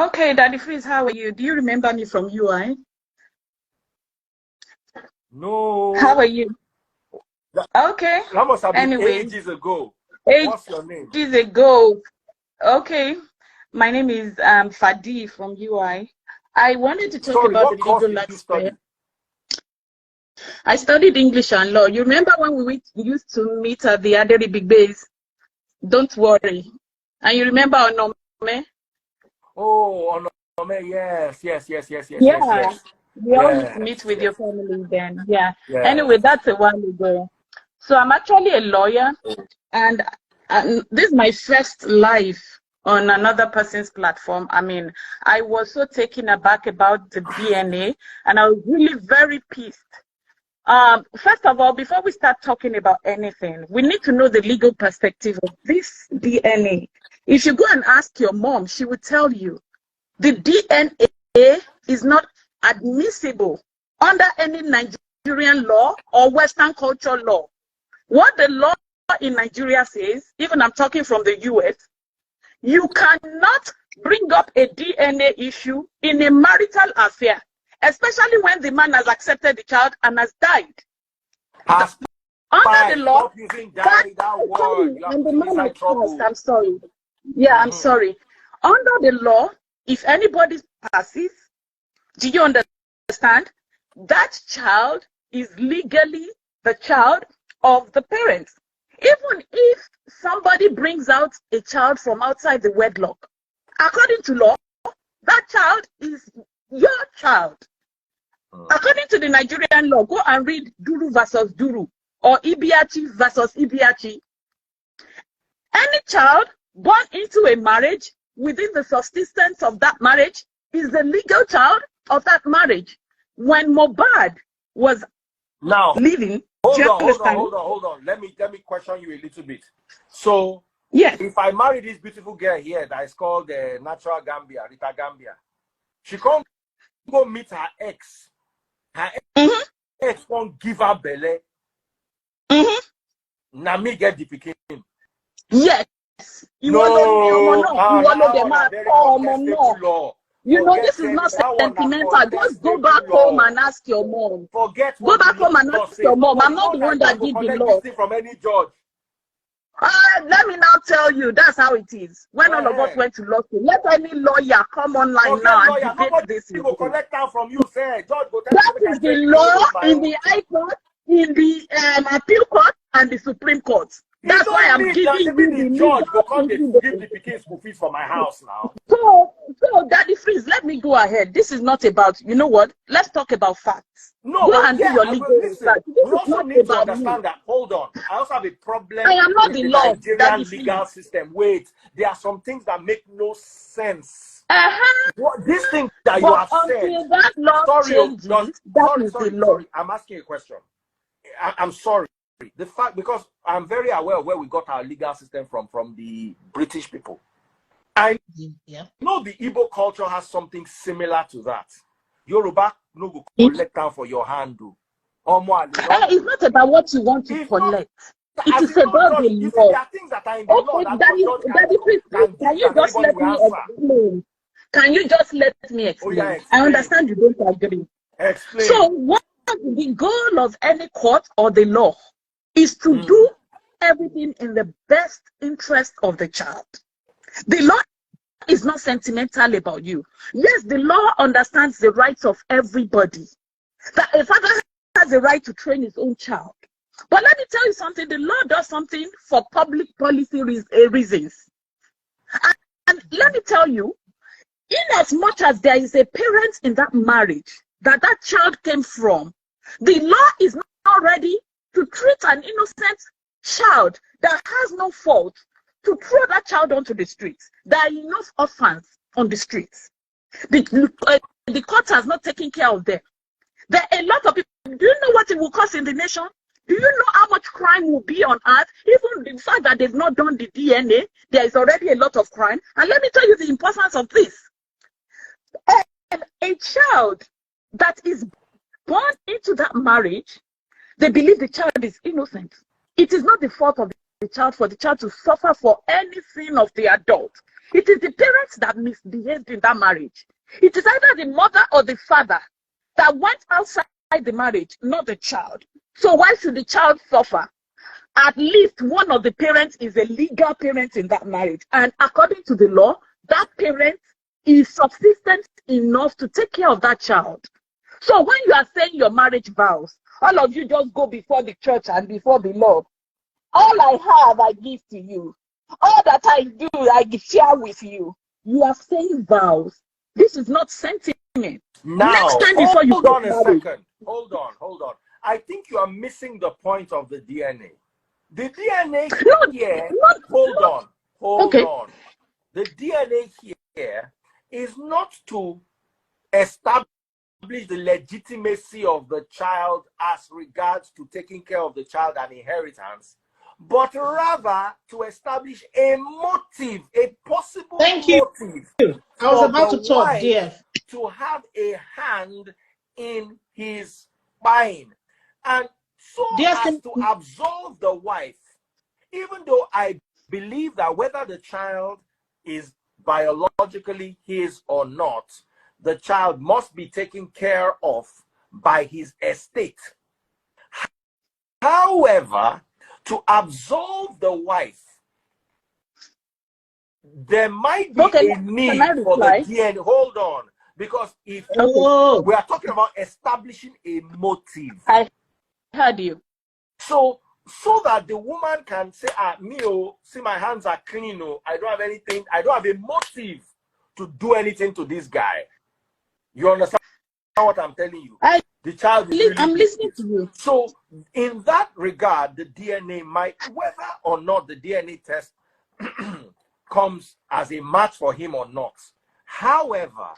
Okay, Daddy Freeze, how are you? Do you remember me from UI? How No. are you? That, Okay. that must have been Anyways, ages ago. What's your name? ages ago. Okay. My name is Fadi from UI. I wanted to talk Sorry, about the what course legal did you study? aspect. I studied English and law. You remember when we used to meet at the Aderi Big Base? Don't worry. And you remember Onome? Oh, yes, yes, yes, yes, yes, yes, Yeah. yes. We all used to meet Yes, with your yes, family then. Yeah. yes. Anyway, that's a while ago. So I'm actually a lawyer, and this is my first live on another person's platform. I mean, I was so taken aback about the DNA, and I was really very pissed. First of all, before we start talking about anything, we need to know the legal perspective of this DNA. If you go and ask your mom, she will tell you the DNA is not admissible under any Nigerian law or Western culture law. What the law in Nigeria says, even I'm talking from the US, you cannot bring up a DNA issue in a marital affair, especially when the man has accepted the child and has died. Under the law, Stop using that word. and the man has passed. I'm sorry. Yeah, I'm Mm-hmm. sorry. Under the law, if anybody passes, do you understand? That child is legally the child of the parents. Even if somebody brings out a child from outside the wedlock, according to law, that child is your child. According to the Nigerian law, go and read Duru versus Duru or Ibiachi versus Ibiachi. Any child born into a marriage within the subsistence of that marriage is the legal child of that marriage. When MohBad was living, hold on. Let me question you a little bit. So, yes, if I marry this beautiful girl here that is called Natural Gambia, Rita Gambia, she can't go meet her ex. Her ex won't give her belly. Now me get the picking. Yes. You know, this is not sentimental. Just go back home and ask your mom. Go back home and ask your mom. I'm not the one that did the law. From any judge. Let me now tell you, that's how it is. When all of us went to law school, let any lawyer come online now and debate this. He will collect that from you, say. Judge, that is the law in the High Court, in the Appeal Court, and the Supreme Court. That's why I'm giving you the judge because they give the picking school fees for my house now. So Daddy Freeze, let me go ahead. This is not about, you know what? Let's talk about facts. No, go and do your legal research. We also need to understand that. Hold on. I also have a problem I am not with the the law. Nigerian legal system. Wait, there are some things that make no sense. What this thing that you have said. That law changes, sorry. I'm asking a question. I'm sorry. The fact, because I'm very aware of where we got our legal system from the British people. I know the Igbo culture has something similar to that. Yoruba no go collect down for your hand. It's not about what you want to collect. It is about the law. There are things that are in the law that can you just let me explain? Can you just let me explain? Oh, yeah, I understand you don't agree. Explain. So what the goal of any court or the law is to do everything in the best interest of the child. The law is not sentimental about you. Yes, the law understands the rights of everybody. That a father has the right to train his own child. But let me tell you something, the law does something for public policy reasons. And let me tell you, in as much as there is a parent in that marriage that child came from, the law is not ready to treat an innocent child that has no fault to throw that child onto the streets. There are enough orphans on the streets. The court has not taken care of them. There are a lot of people. Do you know what it will cost in the nation? Do you know how much crime will be on earth? Even the fact that they've not done the DNA, there is already a lot of crime. And let me tell you the importance of this. A child that is born into that marriage, they believe the child is innocent. It is not the fault of the child for the child to suffer for any sin of the adult. It is the parents that misbehaved in that marriage. It is either the mother or the father that went outside the marriage, not the child. So why should the child suffer? At least one of the parents is a legal parent in that marriage. And according to the law, that parent is subsistent enough to take care of that child. So when you are saying your marriage vows, all of you just go before the church and before the Lord. All I have, I give to you. All that I do, I share with you. You are saying vows. This is not sentiment. Now, next time before you hold on a married, second. Hold on. I think you are missing the point of the DNA. The DNA here, hold on. The DNA here is not to establish the legitimacy of the child as regards to taking care of the child and inheritance, but rather to establish a motive, a possible motive. I was about to talk, dear. To have a hand in his buying. And so as to absolve the wife, even though I believe that whether the child is biologically his or not, the child must be taken care of by his estate. However, to absolve the wife, there might be a need for the DNA. Hold on. Because if we are talking about establishing a motive. I heard you. So that the woman can say, see, my hands are clean, I don't have anything, I don't have a motive to do anything to this guy. You understand what I'm telling you? The child is really I'm listening to you. So in that regard, the DNA might, whether or not the DNA test comes as a match for him or not. However,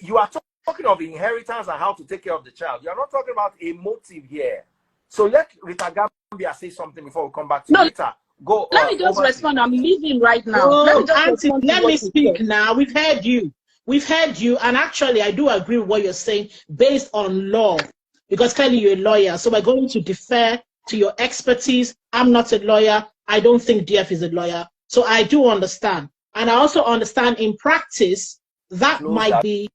you are talking of inheritance and how to take care of the child. You are not talking about a motive here. So let Rita Gambia say something before we come back to Rita. Go. Let me just respond. I'm leaving right now. Let me speak now. We've heard you. And actually, I do agree with what you're saying based on law, because clearly you're a lawyer. So we're going to defer to your expertise. I'm not a lawyer. I don't think DF is a lawyer. So I do understand. And I also understand in practice, that might be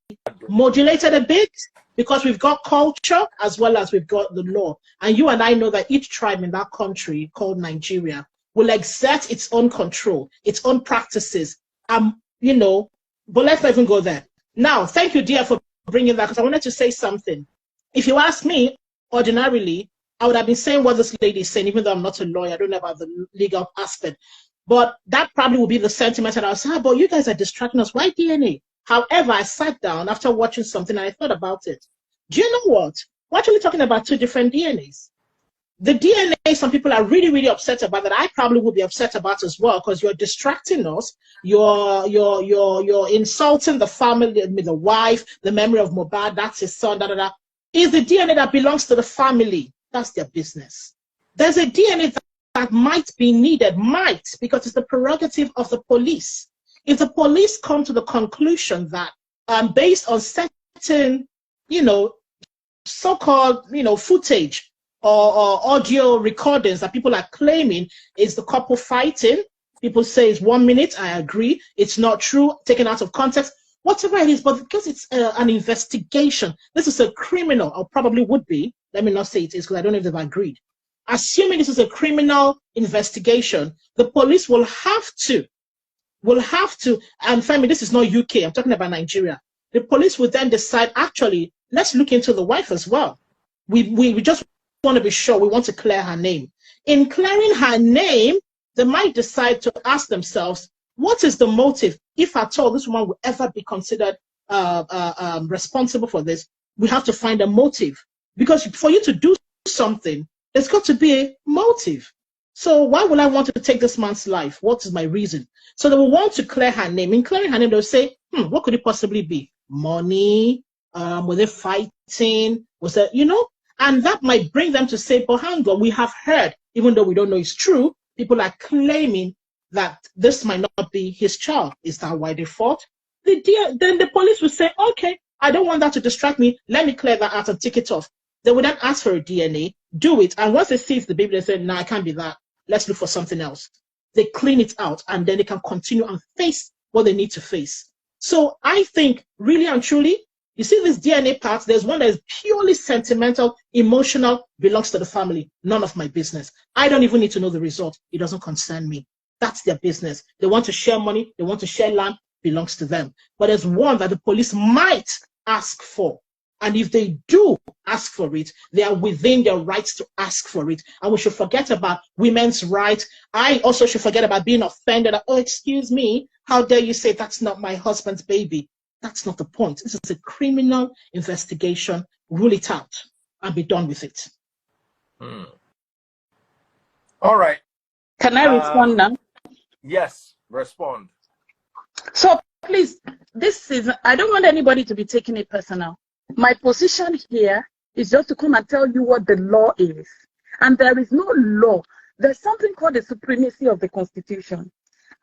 modulated a bit because we've got culture as well as we've got the law. And you and I know that each tribe in that country called Nigeria will exert its own control, its own practices. But let's not even go there. Now, thank you, dear, for bringing that, because I wanted to say something. If you ask me, ordinarily, I would have been saying what this lady is saying, even though I'm not a lawyer. I don't know about the legal aspect. But that probably would be the sentiment. And I was saying, but you guys are distracting us. Why DNA? However, I sat down after watching something and I thought about it. Do you know what? We're actually talking about two different DNAs. The DNA some people are really, really upset about, that I probably would be upset about as well, because you're distracting us. You're insulting the family, the wife, the memory of MohBad, that's his son, is the DNA that belongs to the family. That's their business. There's a DNA that might be needed, because it's the prerogative of the police. If the police come to the conclusion that based on certain, so-called, footage or audio recordings that people are claiming is the couple fighting, people say it's 1 minute, I agree, it's not true, taken out of context, whatever it is, but because it's an investigation, this is a criminal, or probably would be, let me not say it is because I don't know if they've agreed. Assuming this is a criminal investigation, the police will have to, and Femi, this is not UK, I'm talking about Nigeria. The police will then decide, actually, let's look into the wife as well. We just want to be sure, we want to clear her name. In clearing her name, they might decide to ask themselves, what is the motive? If at all this woman will ever be considered responsible for this, we have to find a motive. Because for you to do something, there's got to be a motive. So why would I want to take this man's life? What is my reason? So they will want to clear her name. In clearing her name, they'll say, what could it possibly be? Money? Was it fighting? Was it, And that might bring them to say, but hang on, we have heard, even though we don't know it's true, people are claiming that this might not be his child. Is that why they fought? Then the police will say, okay, I don't want that to distract me. Let me clear that out and take it off. They would then ask for a DNA, do it. And once they see it's the baby, they say, no, it can't be that. Let's look for something else. they clean it out, and then they can continue and face what they need to face. So I think, really and truly, you see this DNA part, there's one that is purely sentimental, emotional, belongs to the family. None of my business. I don't even need to know the result. It doesn't concern me. That's their business. They want to share money. They want to share land. Belongs to them. But there's one that the police might ask for. And if they do ask for it, they are within their rights to ask for it. And we should forget about women's rights. I also should forget about being offended. Oh, excuse me. How dare you say that's not my husband's baby? That's not the point. This is a criminal investigation. Rule it out and be done with it. All right. Can I respond now? Yes, respond. So please, I don't want anybody to be taking it personal. My position here is just to come and tell you what the law is. And there is no law. There's something called the supremacy of the Constitution.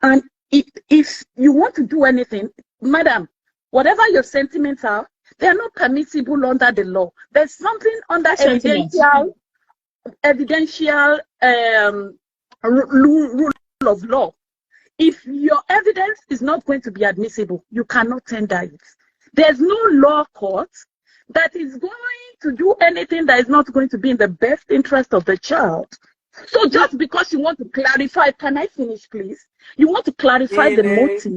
And if you want to do anything, madam, whatever your sentiments are, they are not permissible under the law. There's something under evidential rule of law. If your evidence is not going to be admissible, you cannot tender it. There's no law court that is going to do anything that is not going to be in the best interest of the child. So just because you want to clarify, can I finish, please? You want to clarify the motive,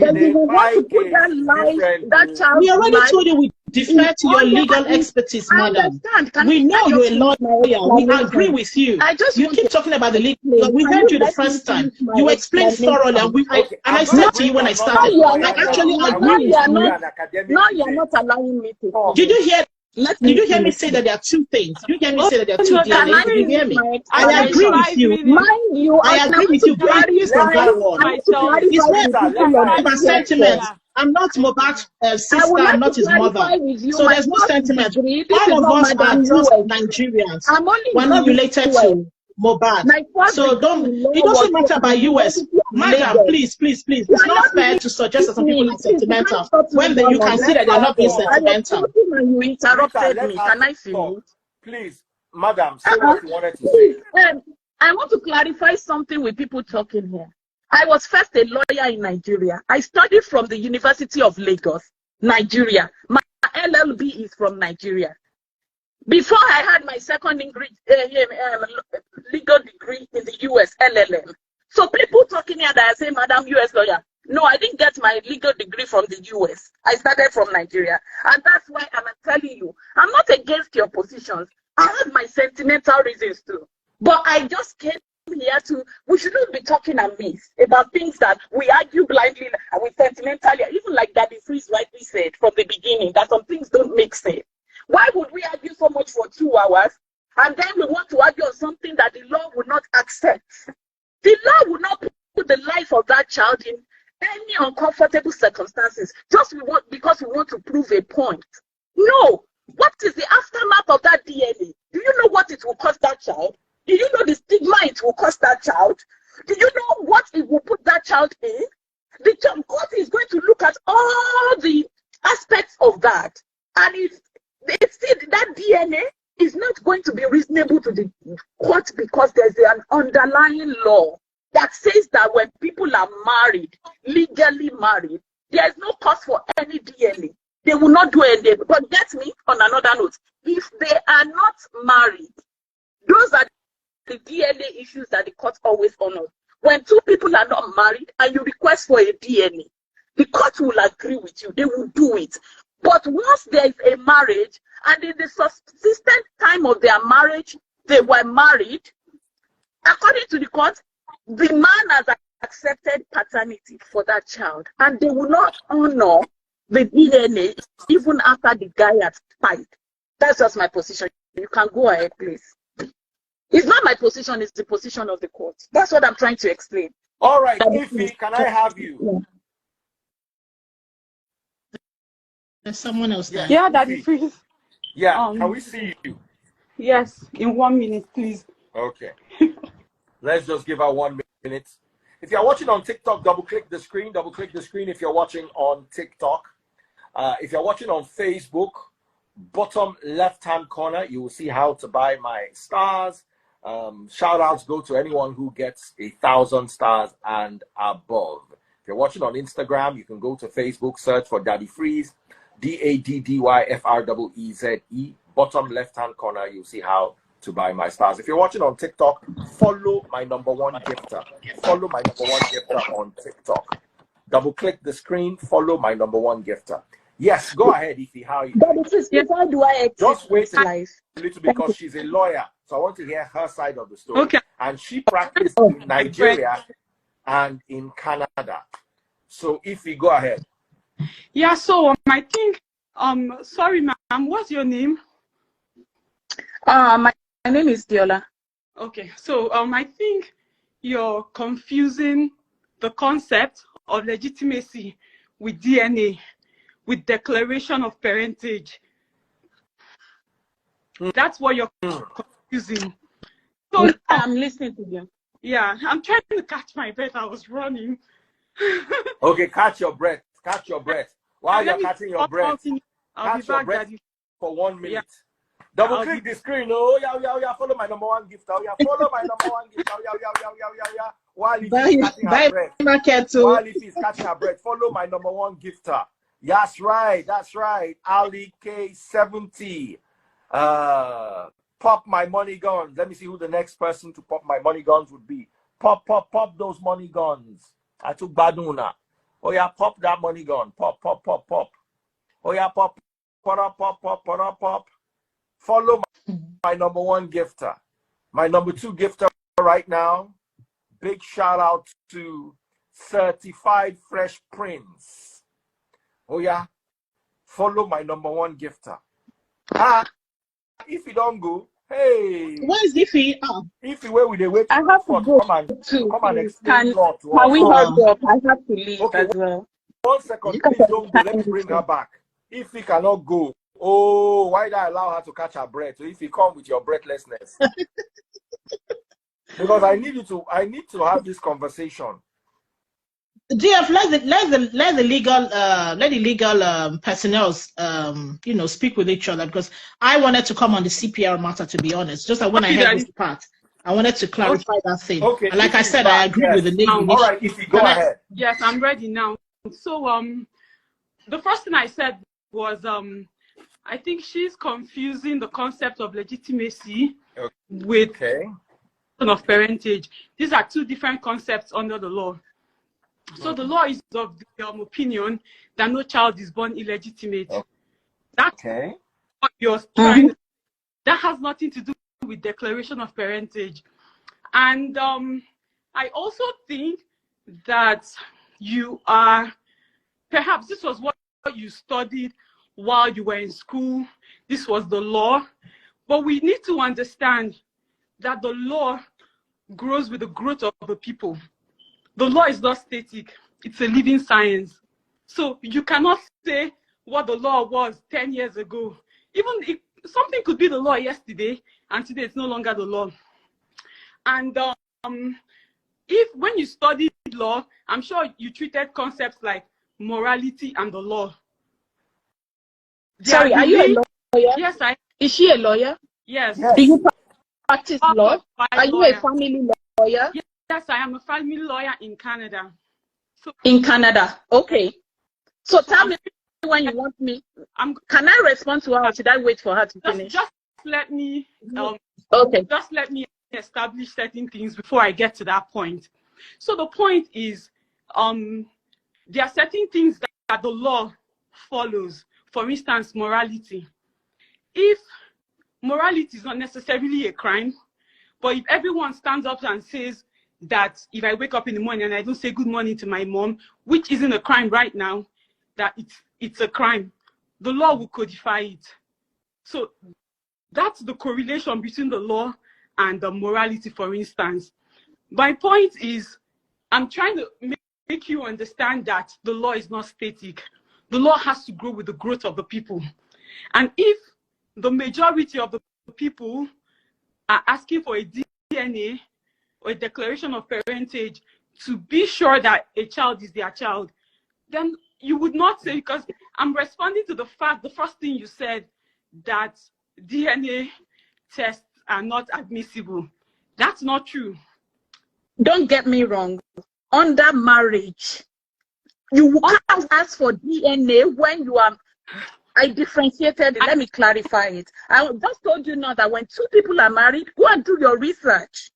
that you want to put that life, that child. We already told you we defer to your legal expertise, madam. We know you're a lawyer. We agree with you. You keep talking about the legal. We heard you the first time. You explained thoroughly, and I said to you when I started, I actually agree with you. No, you're not allowing me to talk. Did you hear? Did you hear me say that there are two things? Did you hear me say that there are two DNA? Did you hear me? I agree with you. I agree with you. Based on that one. It's not about sentiment. I'm not MohBad's sister. I'm not his mother. So there's no sentiment. All of us are just Nigerians. When related to MohBad. So it doesn't matter about US. Madam, please. It's not fair to suggest that some people are sentimental when you can see that they're not being sentimental. You interrupted me. Can I finish? Please, madam, say what you wanted to say. I want to clarify something with people talking here. I was first a lawyer in Nigeria. I studied from the University of Lagos, Nigeria. My LLB is from Nigeria. Before I had my second degree, legal degree in the US, LLM. So people talking here that I say, Madam US lawyer. No, I didn't get my legal degree from the US. I started from Nigeria. And that's why I'm telling you, I'm not against your positions. I have my sentimental reasons too. But I just came here we shouldn't be talking amiss about things that we argue blindly with sentimentally, even like Daddy Freeze rightly said from the beginning, that some things don't make sense. Why would we argue so much for 2 hours and then we want to argue on something that the law would not accept? The law would not put the life of that child in any uncomfortable circumstances just because we want to prove a point. No. What is the aftermath of that DNA? Do you know what it will cost that child? Do you know the stigma it will cost that child? Do you know what it will put that child in? The court is going to look at all the aspects of that. And if they see that DNA is not going to be reasonable to the court because there's an underlying law that says that when people are married, legally married, there is no cause for any DNA. They will not do anything. But get me on another note. If they are not married, those are the DNA issues that the court always honors. When two people are not married and you request for a DNA, the court will agree with you. They will do it. But once there is a marriage, and in the subsistent time of their marriage, they were married, according to the court, the man has accepted paternity for that child. And they will not honor the DNA even after the guy has died. That's just my position. You can go ahead, please. It's not my position, it's the position of the court. That's what I'm trying to explain. All right, Ify, can I have you? There's someone else there. Yeah, Daddy Freeze. Yeah, can we see you? Yes, in 1 minute, please. Okay. Let's just give her 1 minute. If you're watching on TikTok, double-click the screen. Double-click the screen if you're watching on TikTok. If you're watching on Facebook, bottom left-hand corner, you will see how to buy my stars. Shout outs go to anyone who gets 1,000 stars and above. If you're watching on Instagram, you can go to Facebook, search for Daddy Freeze, DADDYFREEZE. Bottom left-hand corner, you'll see how to buy my stars. If you're watching on TikTok, follow my #1 gifter. Follow my #1 gifter on TikTok. Double click the screen, follow my #1 gifter. Yes, go ahead, Ify. How you? How do I just wait a little because she's a lawyer, so I want to hear her side of the story. Okay. And she practiced in Nigeria and in Canada. So Ify, go ahead. Yeah. So I think sorry, ma'am. What's your name? My name is Diola. Okay. So I think you're confusing the concept of legitimacy with DNA, with declaration of parentage. That's what you're confusing. So I'm listening to you. yeah, I'm trying to catch my breath. I was running. Okay, catch your breath. Catch your breath. While you're catching your breath, I'll be back, Daddy. for 1 minute. Yeah. Double click the screen. Oh, yeah. Follow my #1 gifter. Oh, yeah. Follow my #1 gifter. Yeah. While Ify is catching her breath. Follow my #1 gifter. That's right. Ali K70. Pop my money guns. Let me see who the next person to pop my money guns would be. Pop those money guns. I took Baduna. Oh yeah, pop that money gun. Pop. Oh yeah, pop. Follow my #1 gifter. My #2 gifter right now. Big shout out to Certified Fresh Prince. Oh yeah, follow my #1 gifter. If you don't go, hey. Where's Ify? If you were with the wait, I have to go come and explain Can we hold up? I have to leave okay, as well. 1 second, please don't go. Let me bring her back. If he cannot go, oh, why did I allow her to catch her breath? So if you come with your breathlessness, because I need to have this conversation. GF, let the legal personnel speak with each other, because I wanted to come on the CPR matter, to be honest. Just like when I heard this part, I wanted to clarify that thing. Okay. And like I said, I agree with the lady. All right, if you go ahead. Yes, I'm ready now. So the first thing I said was I think she's confusing the concept of legitimacy with of parentage. These are two different concepts under the law. So the law is of the opinion that no child is born illegitimate. That's what you're trying to, that has nothing to do with declaration of parentage. And I also think that you are, perhaps this was what you studied while you were in school. This was the law. But we need to understand that the law grows with the growth of the people. The law is not static. It's a living science. So you cannot say what the law was 10 years ago. Even if something could be the law yesterday, and today it's no longer the law. And if when you studied law, I'm sure you treated concepts like morality and the law. Sorry, are you a lawyer? Yes, I am. Is she a lawyer? Yes. Do you practice law? Are you a family lawyer? Yes, I am a family lawyer in Canada. So, in Canada, okay. So tell me when you want me. Can I respond to her, or should I wait for her to finish? Just let me. Okay. Just let me establish certain things before I get to that point. So the point is, there are certain things that the law follows. For instance, morality. If morality is not necessarily a crime, but if everyone stands up and says that if I wake up in the morning and I don't say good morning to my mom, which isn't a crime right now, that it's a crime, the law will codify it. So that's the correlation between the law and the morality, for instance. My point is, I'm trying to make you understand that the law is not static. The law has to grow with the growth of the people. And if the majority of the people are asking for a DNA or a declaration of parentage to be sure that a child is their child, then you would not say, because I'm responding to the fact, the first thing you said, that DNA tests are not admissible. That's not true. Don't get me wrong. Under marriage, you can't ask for DNA when you are. I differentiated it. Let me clarify it. I just told you now that when two people are married, go and do your research.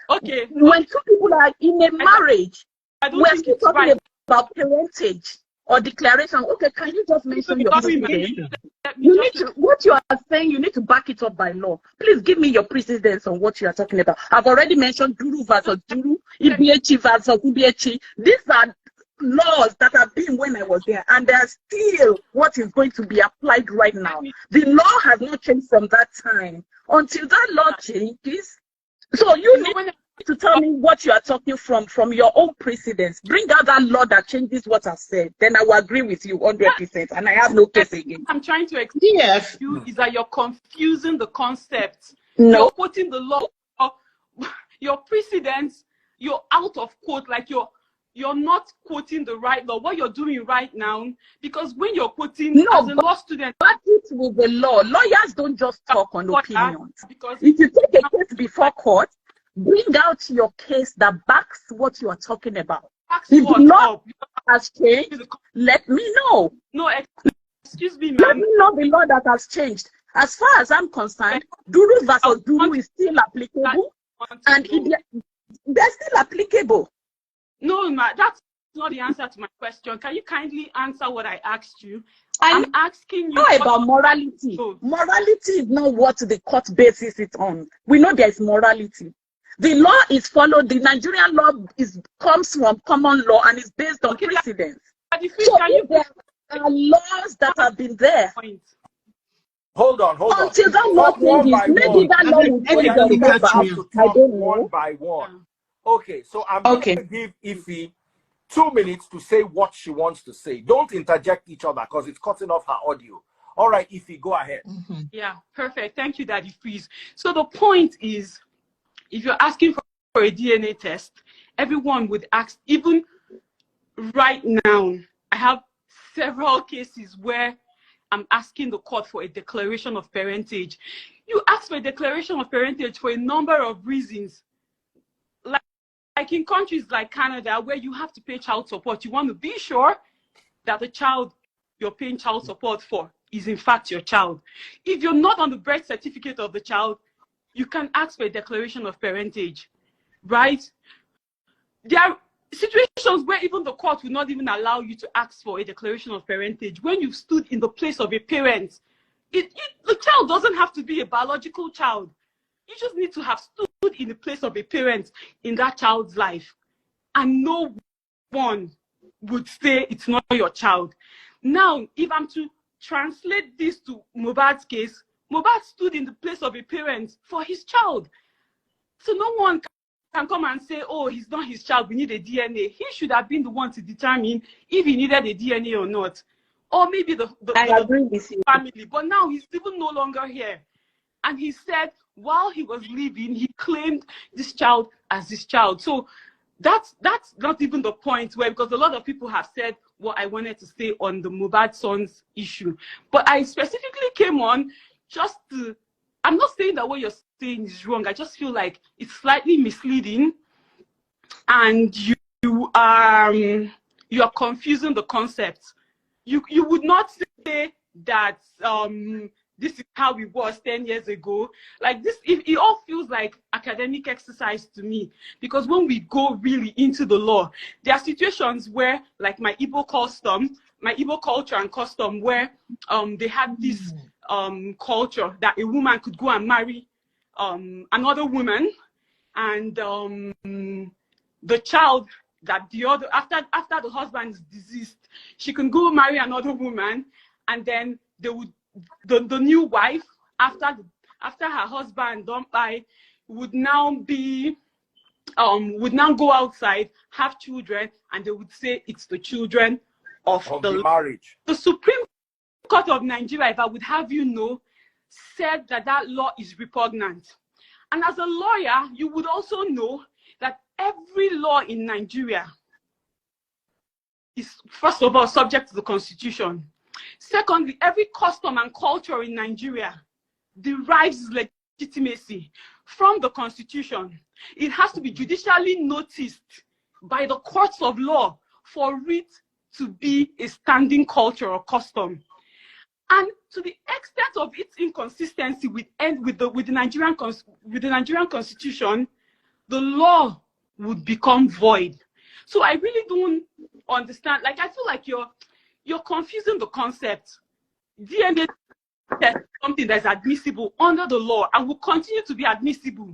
Okay. When two people are in a marriage, we're still talking about parentage or declaration. Okay, can you just mention your precedents? You need to, what you are saying, you need to back it up by law. Please give me your precedents on what you are talking about. I've already mentioned Duru versus Duru, Ibiechi versus Ibiechi. These are laws that have been when I was there, and they are still what is going to be applied right now. The law has not changed from that time. Until that law changes, so you need to tell me what you are talking from your own precedents. Bring out that law that changes what I've said. Then I will agree with you 100%, and I have no case again. I'm trying to explain to you is that you're confusing the concepts. No. You're quoting the law, your precedents, you're out of quote, like you're not quoting the right law. What you're doing right now, because when you're quoting as a law student, back it with the law. Lawyers don't just talk on opinions. Because if you take a case before court, bring out your case that backs what you are talking about. If the law has changed, let me know. No, excuse me, ma'am. Let me know the law that has changed. As far as I'm concerned, Duru versus Duru is still applicable, and they're still applicable. No, ma, that's not the answer to my question. Can you kindly answer what I asked you? I'm asking you. Not about morality. Morality is not what the court bases it on. We know there is morality. The law is followed. The Nigerian law comes from common law and is based on precedents. So if there are laws that have been there. Hold on. Until that law changes, maybe that law will change. I don't know. One by one. Okay, so I'm going to give Ify 2 minutes to say what she wants to say. Don't interject each other because it's cutting off her audio. All right, Ify, go ahead. Yeah, perfect. Thank you, Daddy Freeze. So the point is, if you're asking for a DNA test, everyone would ask, even right now, I have several cases where I'm asking the court for a declaration of parentage. You ask for a declaration of parentage for a number of reasons. Like in countries like Canada, where you have to pay child support, you want to be sure that the child you're paying child support for is in fact your child. If you're not on the birth certificate of the child, you can ask for a declaration of parentage, right? There are situations where even the court will not even allow you to ask for a declaration of parentage. When you've stood in the place of a parent, the child doesn't have to be a biological child. You just need to have stood in the place of a parent in that child's life. And no one would say it's not your child. Now, if I'm to translate this to MohBad's case, MohBad stood in the place of a parent for his child. So no one can come and say, oh, he's not his child, we need a DNA. He should have been the one to determine if he needed a DNA or not. Or maybe the family. But now he's even no longer here. And he said, while he was living, he claimed this child as his child. So that's not even the point where, because a lot of people have said what I wanted to say on the MohBad sons issue. But I specifically came on just to, I'm not saying that what you're saying is wrong. I just feel like it's slightly misleading, and you are confusing the concepts. You would not say that this is how it was 10 years ago. Like this, it all feels like academic exercise to me, because when we go really into the law, there are situations where, like my Igbo culture and custom, where they had this culture that a woman could go and marry another woman, and the child that the other, after the husband is deceased, she can go marry another woman, and then they would, the new wife, after her husband don't buy, would now go outside, have children, and they would say it's the children of the marriage. The Supreme Court of Nigeria, if I would have you know, said that law is repugnant. And as a lawyer, you would also know that every law in Nigeria is, first of all, subject to the Constitution. Secondly, every custom and culture in Nigeria derives legitimacy from the Constitution, it has to be judicially noticed by the courts of law for it to be a standing culture or custom. And to the extent of its inconsistency with the Nigerian Constitution, the law would become void. So I really don't understand. Like, I feel like you're confusing the concept. DNA is something that's admissible under the law and will continue to be admissible.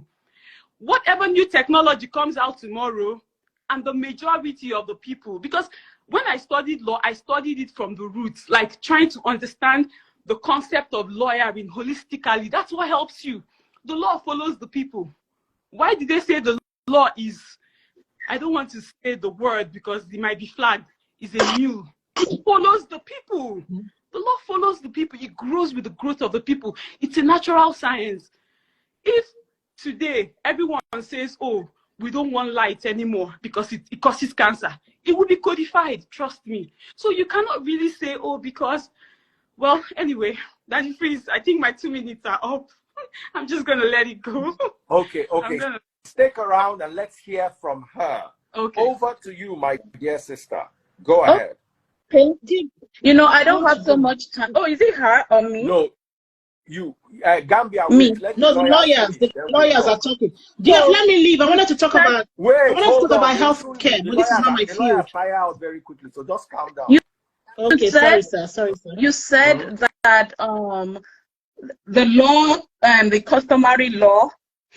Whatever new technology comes out tomorrow, and the majority of the people, because when I studied law, I studied it from the roots, like trying to understand the concept of lawyering holistically. That's what helps you. The law follows the people. Why did they say the law is, I don't want to say the word because it might be flagged, is a mule? It follows the people. The law follows the people. It grows with the growth of the people. It's a natural science. If today everyone says, oh, we don't want light anymore because it causes cancer, it will be codified, trust me. So you cannot really say, oh, because, well, anyway, Daddy Freeze, I think my 2 minutes are up. I'm just going to let it go. Okay. Stick around and let's hear from her. Okay. Over to you, my dear sister. Go ahead. Thank you. You know, I don't have so much time. Oh, is it her or me? No. You, Gambia. Me. No, the lawyers. The lawyers are talking. Jeff, let me leave. I wanted to talk about. Healthcare, but this is not my field. The lawyers tire out very quickly, so just calm down. Okay, sorry, sir. You said that the law and the customary law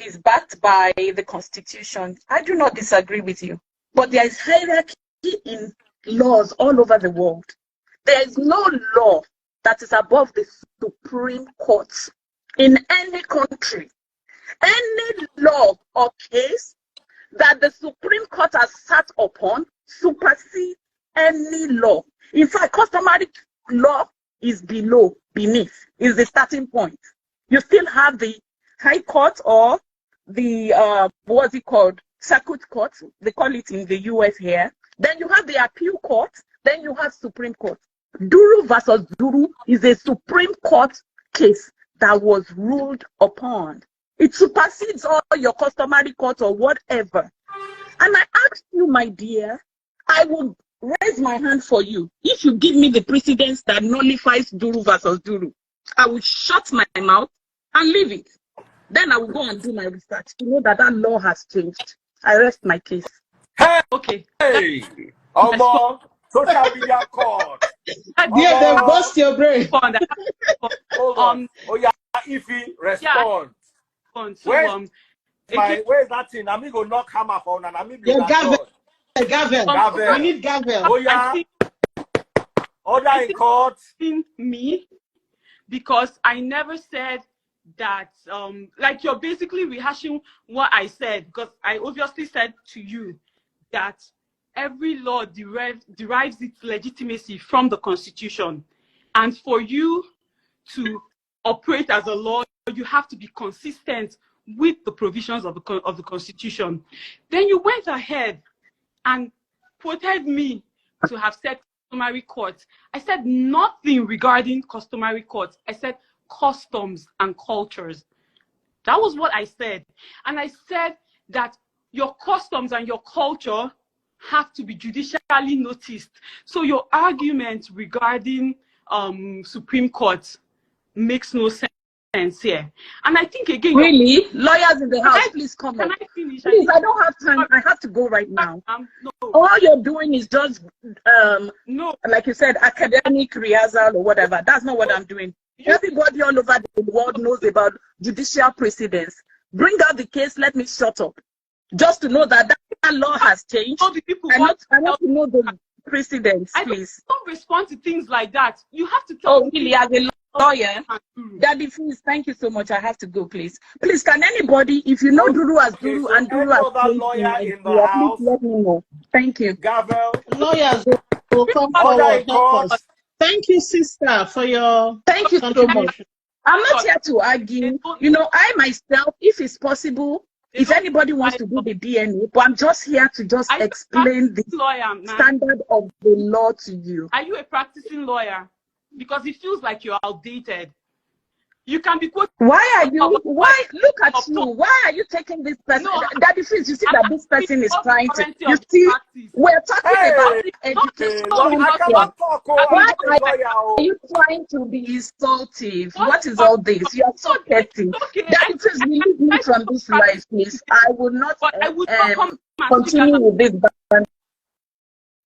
is backed by the Constitution. I do not disagree with you, but there is hierarchy in laws all over the world. There is no law that is above the Supreme Court in any country. Any law or case that the Supreme Court has sat upon supersedes any law. In fact, customary law is beneath, is the starting point. You still have the High Court or the, what's it called, Circuit Court, they call it in the US here. Then you have the Appeal Court, then you have Supreme Court. Duru versus Duru is a Supreme Court case that was ruled upon. It supersedes all your customary court or whatever. And I asked you, my dear, I will raise my hand for you. If you give me the precedence that nullifies Duru versus Duru, I will shut my mouth and leave it. Then I will go and do my research to know that that law has changed. I rest my case. Hey! Okay. Hey! Omo! Social media court. Yeah, they bust your brain. Hold on. Oh yeah, Ify, respond. Yeah. Where's that thing? I'm going to knock hammer for an amigo. Yeah, Gavel. We need Gavel. Oh yeah. Order in court. Me, because I never said that. Like, you're basically rehashing what I said, because I obviously said to you that every law derives its legitimacy from the Constitution. And for you to operate as a law, you have to be consistent with the provisions of the Constitution. Then you went ahead and quoted me to have said customary courts. I said nothing regarding customary courts. I said customs and cultures. That was what I said. And I said that your customs and your culture have to be judicially noticed. So your argument regarding Supreme Court makes no sense here. And I think again, really, lawyers in the house, please come can up. I finish? Please, I don't have time. I have to go right now. No. All you're doing is just No. like you said, academic rehearsal or whatever. That's not what I'm doing. Everybody all over the world knows about judicial precedence. Bring out the case, let me shut up. Just to know that law has changed. All the people I want to know the precedence, please. I don't respond to things like that. You have to tell me. Really, as a lawyer? Daddy, please, thank you so much. I have to go, please. Please, can anybody, if you know Duru as Duru and Duru as lawyer in the house, please let me know. Thank you. Gavel. Lawyers will come forward. Thank you, sister, for your contribution. I'm not here to argue. You know, I myself, if it's possible, if anybody wants to do the DNA, but I'm just here to just explain the standard of the law to you. Are you a practicing lawyer? Because it feels like you're outdated. You can be quoted. Why are you? Why look at you? Why are you taking this person? No, Daddy Freeze, you see that this person is trying to. You see, we're talking about education. I cannot talk. Why are you trying to be insultive? What is all this? You are so petty. Daddy Freeze, remove me from this life, please. I will not continue with this.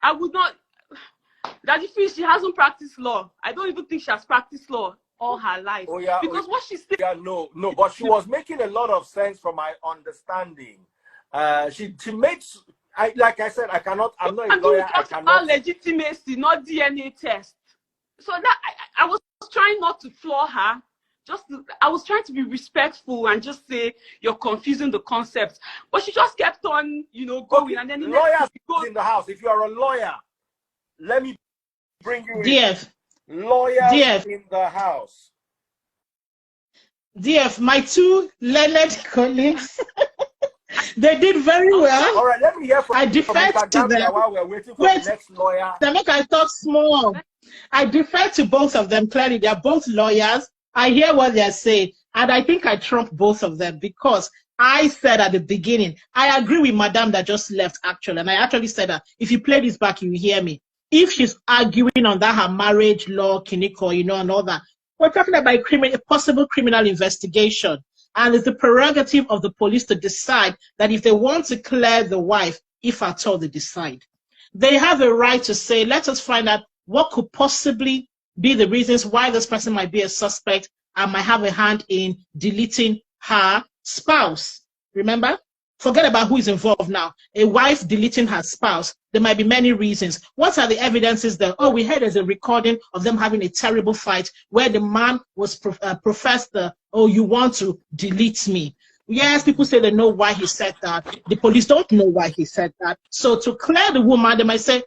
I would not. Daddy Freeze, she hasn't practiced law. I don't even think she has practiced law all her life. Oh yeah, because what she said. Yeah, no, but she was making a lot of sense from my understanding. She makes. Like I said, I'm not a lawyer. I cannot. Legitimacy, not DNA test. So that I was trying not to flaw her. I was trying to be respectful and just say you're confusing the concepts. But she just kept on, going. Okay. And then lawyers in the house. If you're a lawyer, let me bring you DF. Lawyers DF. In the house. DF, my two learned colleagues, they did very well. All right, let me hear from I defer to them while we're waiting for the next lawyer. Make I talk small. I defer to both of them. Clearly, they are both lawyers. I hear what they're saying, and I think I trump both of them because I said at the beginning, I agree with Madame that just left, actually, and I actually said that if you play this back, you will hear me. If she's arguing on that her marriage law, Kiniko, and all that, we're talking about a possible criminal investigation. And it's the prerogative of the police to decide that if they want to clear the wife, if at all they decide. They have a right to say, let us find out what could possibly be the reasons why this person might be a suspect and might have a hand in deleting her spouse. Remember? Forget about who is involved now. A wife deleting her spouse. There might be many reasons. What are the evidences there? Oh, we heard there's a recording of them having a terrible fight where the man was professed oh, you want to delete me. Yes, people say they know why he said that. The police don't know why he said that. So to clear the woman, they might say,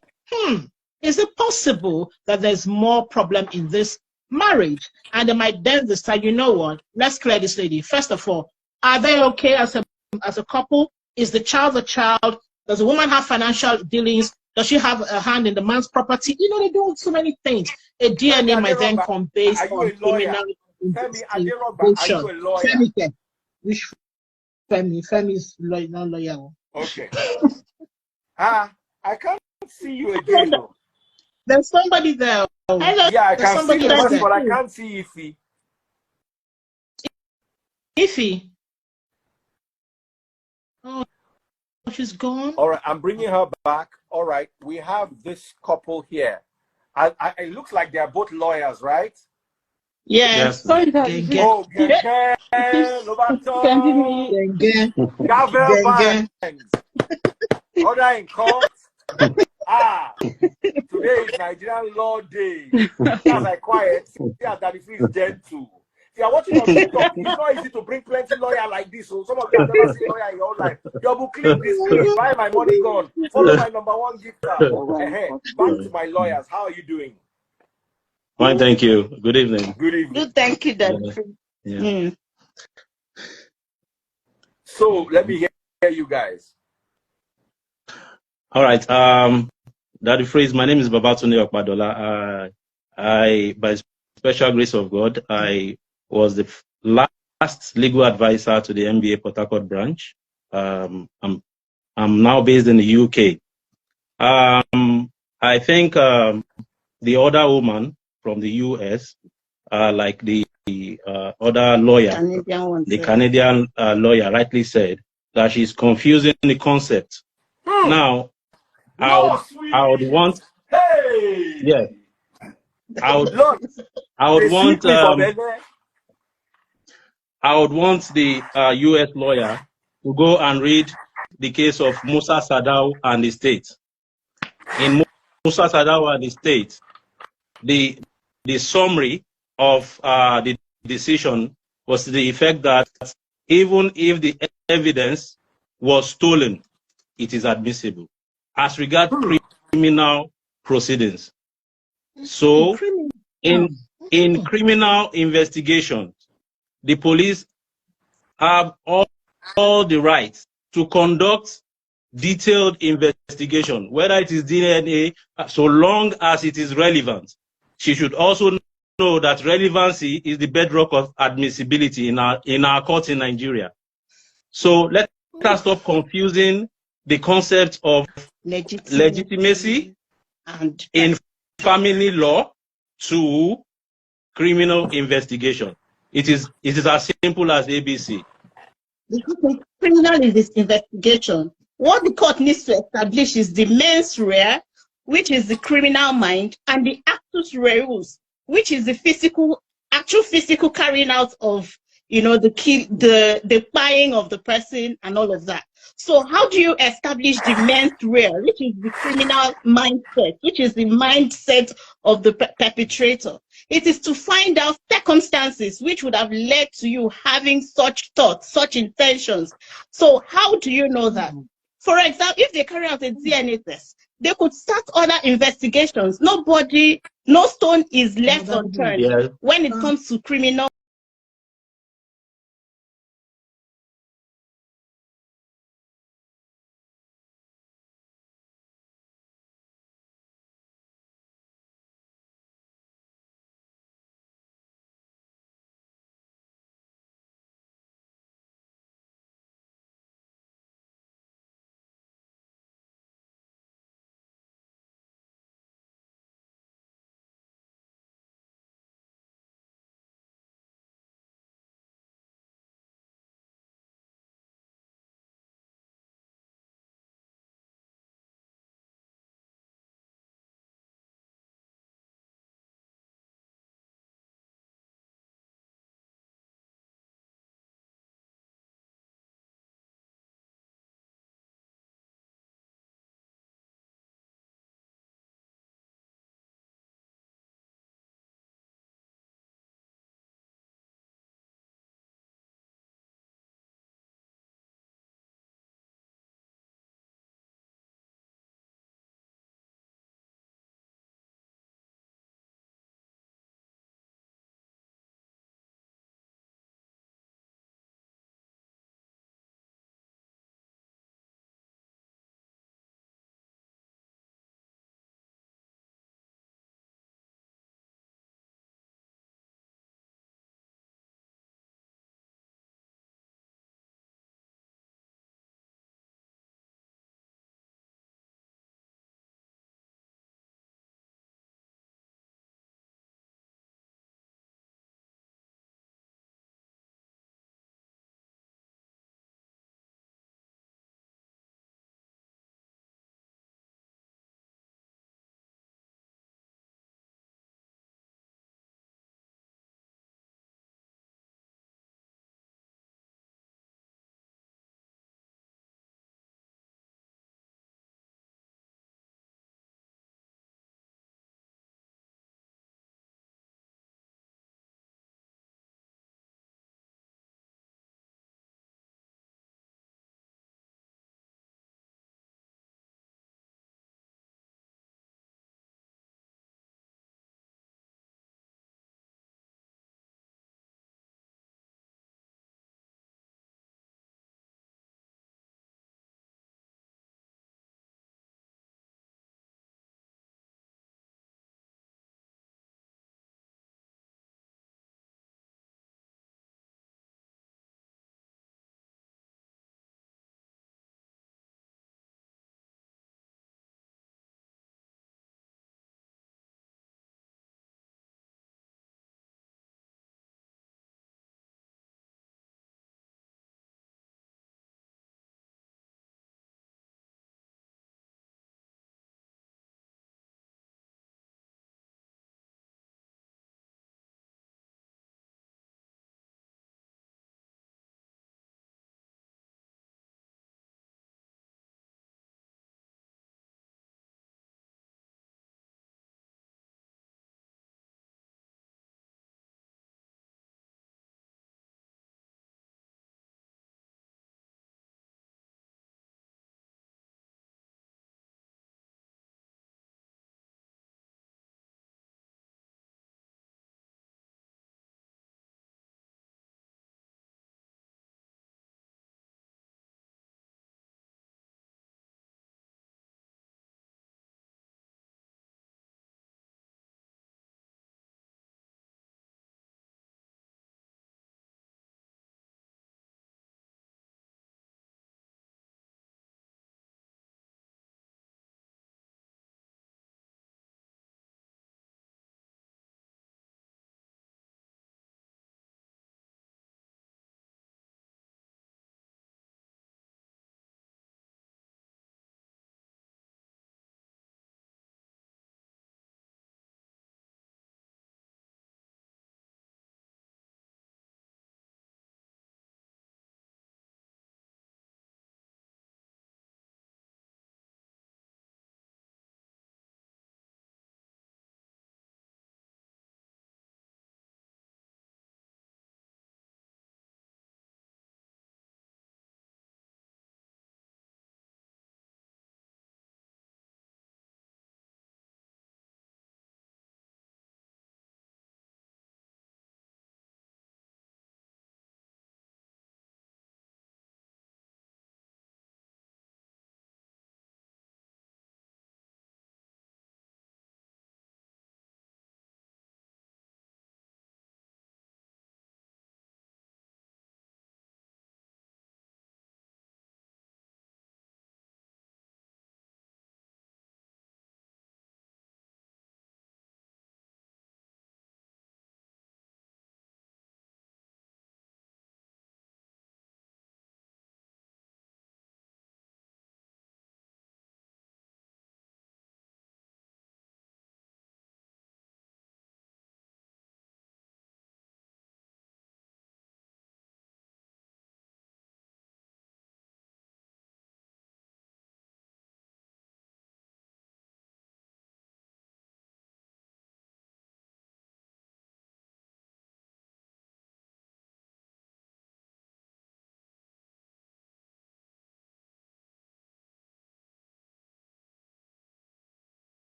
is it possible that there's more problem in this marriage? And they might then decide, you know what, let's clear this lady. First of all, are they okay as a couple? Is the child a child? Does the woman have financial dealings? Does she have a hand in the man's property? They do so many things. A DNA might then come based on criminal investigation. Which Femi is not lawyer. Okay. I can't see you again. There's somebody there. Yeah, I can see you, but I can't see Ify. Ify. Oh, she's gone. All right, I'm bringing her back. All right, we have this couple here. It looks like they're both lawyers, right? Yes. Sorry, oh, Gavel Banks. Order in court. Today is Nigerian Law Day. As I quiet, that is gentle. If you're watching on TikTok, it's not easy to bring plenty lawyer like this. So some of you have never seen lawyer in your life. Your book, click this, buy my money gone. Follow my #1 gift card. Back to my lawyers. How are you doing? Fine, thank you. Good evening. Good evening. Good, thank you, Daddy. Yeah. So let me hear you guys. All right. Daddy Freeze, my name is Babatunde Okpadola. By special grace of God, I was the last legal advisor to the NBA Port Harcourt branch. I'm now based in the UK. I think the other woman from the US, like the other lawyer, the Canadian lawyer rightly said that she's confusing the concept. Now, I would want, yeah, I would want the US lawyer to go and read the case of Musa Sadau and the state. In Musa Sadau and the state, the summary of the decision was to the effect that even if the evidence was stolen, it is admissible as regards criminal proceedings. So in criminal investigations, the police have all the rights to conduct detailed investigation, whether it is DNA, so long as it is relevant. She should also know that relevancy is the bedrock of admissibility in our courts in Nigeria. So let us stop confusing the concept of legitimacy and in family law to criminal investigation. It is as simple as ABC. The criminal is this investigation. What the court needs to establish is the mens rea, which is the criminal mind, and the actus reus, which is the actual physical carrying out of, you know, the buying of the person and all of that. So how do you establish the mens rea, which is the criminal mindset, which is the mindset of the perpetrator? It is to find out circumstances which would have led to you having such thoughts, such intentions. So how do you know that? For example, if they carry out a DNA test, they could start other investigations. No stone is left unturned when it comes to criminal